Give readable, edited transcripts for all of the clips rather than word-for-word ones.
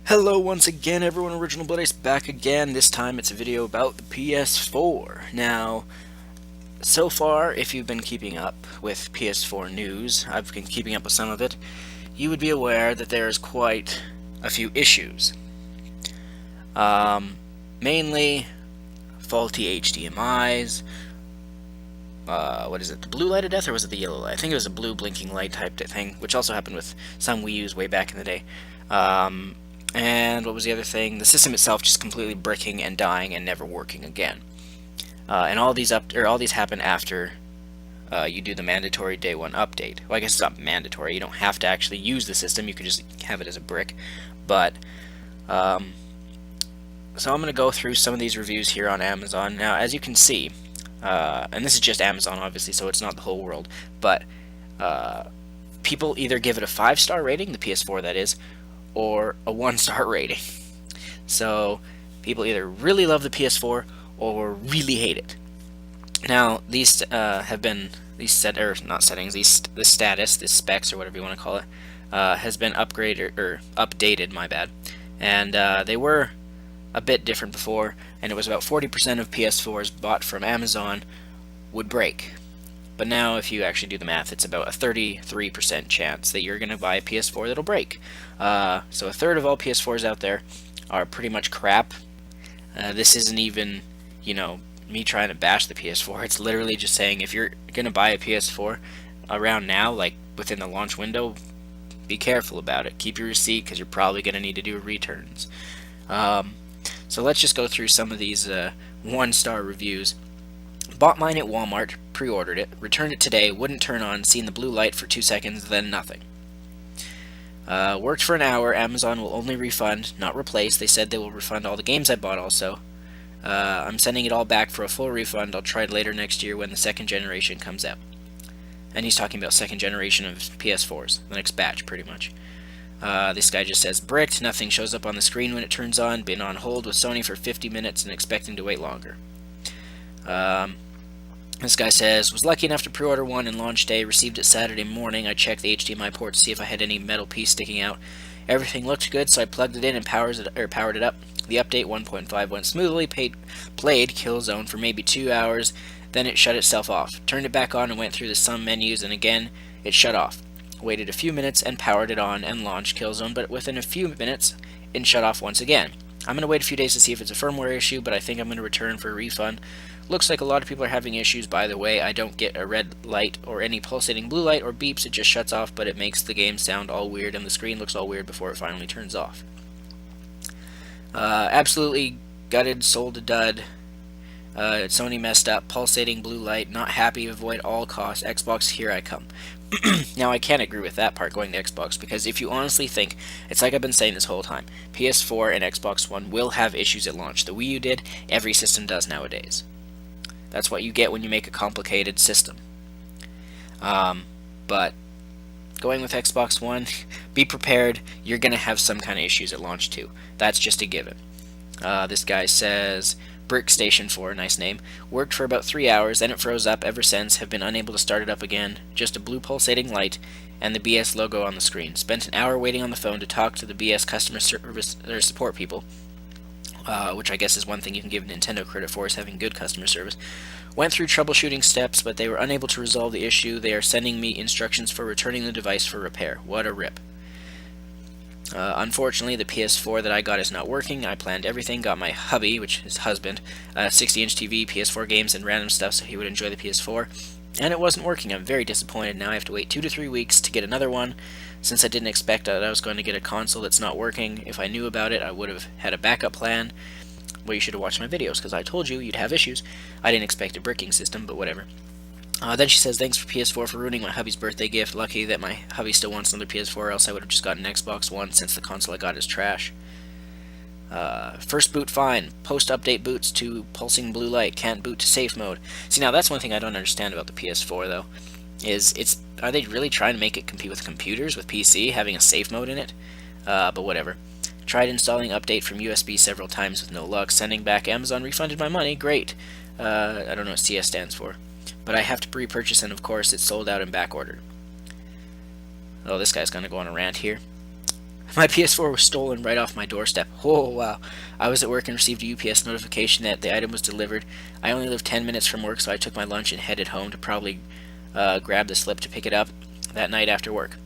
Hello once again everyone, Original Blood Ace back again. This time it's a video about the PS4. Now, so far, if you've been keeping up with PS4 news, I've been keeping up with some of it, you would be aware that there's quite a few issues. Mainly faulty HDMIs, what is it, the blue light of death, or was it the yellow light? I think it was a blue blinking light type thing, which also happened with some Wii U's way back in the day. And what was the other thing? The system itself just completely bricking and dying and never working again. And all these happen after you do the mandatory day one update. Well, I guess it's not mandatory. You don't have to actually use the system. You can just have it as a brick. But so I'm going to go through some of these reviews here on Amazon. Now, as you can see, and this is just Amazon, obviously, so it's not the whole world. But people either give it a 5-star rating, the PS4 that is, or a 1-star rating. So people either really love the PS4 or really hate it. Now these have been the status, the specs or whatever you want to call it, has been upgraded or updated. My bad. And they were a bit different before, and it was about 40% of PS4s bought from Amazon would break. But now, if you actually do the math, it's about a 33% chance that you're going to buy a PS4 that'll break. So a third of all PS4s out there are pretty much crap. This isn't even, me trying to bash the PS4. It's literally just saying if you're going to buy a PS4 around now, like within the launch window, be careful about it. Keep your receipt because you're probably going to need to do returns. So let's just go through some of these 1-star reviews. Bought mine at Walmart, pre-ordered it, returned it today, wouldn't turn on, seen the blue light for 2 seconds, then nothing. Worked for an hour, Amazon will only refund, not replace. They said they will refund all the games I bought also. I'm sending it all back for a full refund. I'll try it later next year when the second generation comes out. And he's talking about second generation of PS4s, the next batch pretty much. This guy just says, bricked, nothing shows up on the screen when it turns on, been on hold with Sony for 50 minutes and expecting to wait longer. This guy says, was lucky enough to pre-order one and launch day, received it Saturday morning. I checked the HDMI port to see if I had any metal piece sticking out. Everything looked good, so I plugged it in and powered it up. The update 1.5 went smoothly, played Killzone for maybe 2 hours, then it shut itself off. Turned it back on and went through some menus, and again, it shut off. Waited a few minutes and powered it on and launched Killzone, but within a few minutes, it shut off once again. I'm going to wait a few days to see if it's a firmware issue, but I think I'm going to return for a refund. Looks like a lot of people are having issues. By the way, I don't get a red light or any pulsating blue light or beeps. It just shuts off, but it makes the game sound all weird and the screen looks all weird before it finally turns off. Absolutely gutted, sold a dud. Sony messed up, pulsating blue light, not happy, avoid all costs. Xbox, here I come. Now, I can't agree with that part, going to Xbox, because if you honestly think, it's like I've been saying this whole time, PS4 and Xbox One will have issues at launch. The Wii U did, every system does nowadays. That's what you get when you make a complicated system. But going with Xbox One, be prepared, you're going to have some kind of issues at launch too. That's just a given. This guy says, Brick Station 4, nice name, worked for about 3 hours, then it froze up ever since, have been unable to start it up again, just a blue pulsating light, and the BS logo on the screen. Spent an hour waiting on the phone to talk to the BS customer service or support people, which I guess is one thing you can give Nintendo credit for, is having good customer service. Went through troubleshooting steps, but they were unable to resolve the issue. They are sending me instructions for returning the device for repair. What a rip. Unfortunately, the PS4 that I got is not working. I planned everything, got my hubby, which is husband, 60-inch TV, PS4 games, and random stuff so he would enjoy the PS4, and it wasn't working. I'm very disappointed. Now I have to wait 2 to 3 weeks to get another one, since I didn't expect that I was going to get a console that's not working. If I knew about it, I would have had a backup plan. Well, you should have watched my videos, because I told you you'd have issues. I didn't expect a bricking system, but whatever. Then she says, thanks for PS4 for ruining my hubby's birthday gift. Lucky that my hubby still wants another PS4, else I would have just gotten an Xbox One since the console I got is trash. First boot fine. Post-update boots to pulsing blue light. Can't boot to safe mode. See, now that's one thing I don't understand about the PS4, though. Are they really trying to make it compete with computers, with PC, having a safe mode in it? But whatever. Tried installing update from USB several times with no luck. Sending back, Amazon refunded my money. Great. I don't know what CS stands for. But I have to pre-purchase, and of course it's sold out and back ordered. Oh, this guy's gonna go on a rant here. My PS4 was stolen right off my doorstep. Oh, wow. I was at work and received a UPS notification that the item was delivered. I only live 10 minutes from work, so I took my lunch and headed home to probably grab the slip to pick it up that night after work.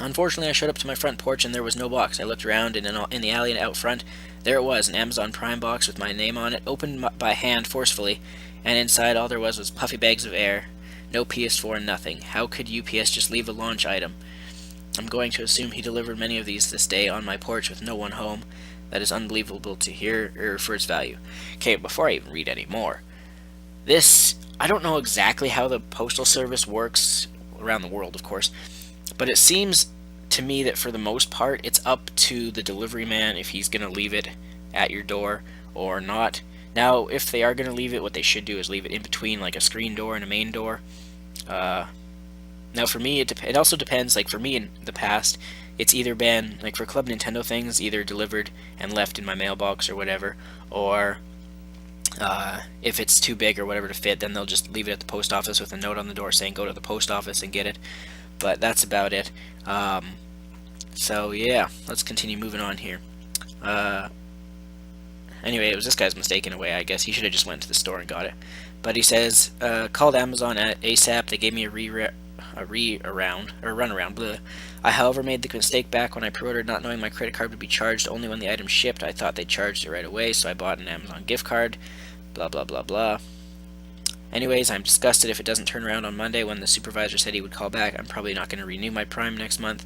Unfortunately, I showed up to my front porch and there was no box. I looked around and in the alley out front, there it was, an Amazon Prime box with my name on it, opened by hand forcefully, and inside all there was puffy bags of air. No PS4, nothing. How could UPS just leave a launch item? I'm going to assume he delivered many of these this day on my porch with no one home. That is unbelievable to hear, for its value. Okay, before I even read any more, I don't know exactly how the postal service works around the world, of course, but it seems to me that for the most part, it's up to the delivery man if he's going to leave it at your door or not. Now, if they are going to leave it, what they should do is leave it in between, like a screen door and a main door. Now, for me, it also depends. Like, for me in the past, it's either been, like, for Club Nintendo things, either delivered and left in my mailbox or whatever, or if it's too big or whatever to fit, then they'll just leave it at the post office with a note on the door saying go to the post office and get it. But that's about it. So, yeah, let's continue moving on here. Anyway, it was this guy's mistake in a way, I guess. He should have just went to the store and got it. But he says, called Amazon at ASAP. They gave me a runaround. Blah. I, however, made the mistake back when I pre-ordered, not knowing my credit card would be charged only when the item shipped. I thought they charged it right away, so I bought an Amazon gift card. Blah, blah, blah, blah. Anyways, I'm disgusted if it doesn't turn around on Monday when the supervisor said he would call back. I'm probably not going to renew my Prime next month.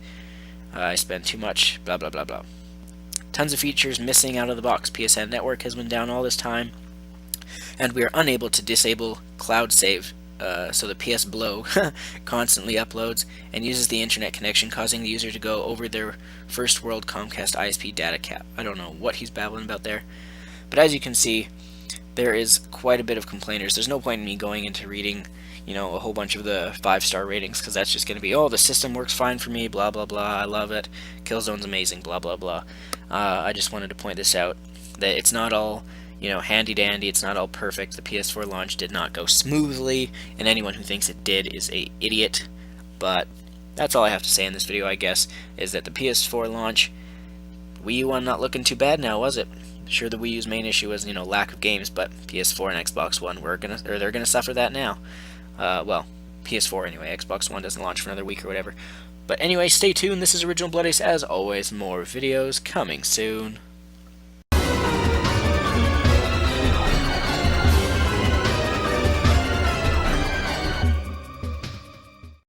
I spend too much. Blah, blah, blah, blah. Tons of features missing out of the box. PSN network has been down all this time, and we are unable to disable cloud save, so the PS Blow constantly uploads and uses the internet connection, causing the user to go over their first world Comcast ISP data cap. I don't know what he's babbling about there, but as you can see, there is quite a bit of complainers. There's no point in me going into reading, a whole bunch of the 5-star ratings, because that's just going to be, oh, the system works fine for me, blah, blah, blah, I love it, Killzone's amazing, blah, blah, blah. I just wanted to point this out, that it's not all, handy-dandy, it's not all perfect. The PS4 launch did not go smoothly, and anyone who thinks it did is a idiot. But that's all I have to say in this video, I guess, is that the PS4 launch, Wii U one not looking too bad now, was it? Sure, the Wii U's main issue was, lack of games, but PS4 and Xbox One they're gonna suffer that now. Well, PS4 anyway. Xbox One doesn't launch for another week or whatever. But anyway, stay tuned. This is Original Blood Ace. As always, more videos coming soon.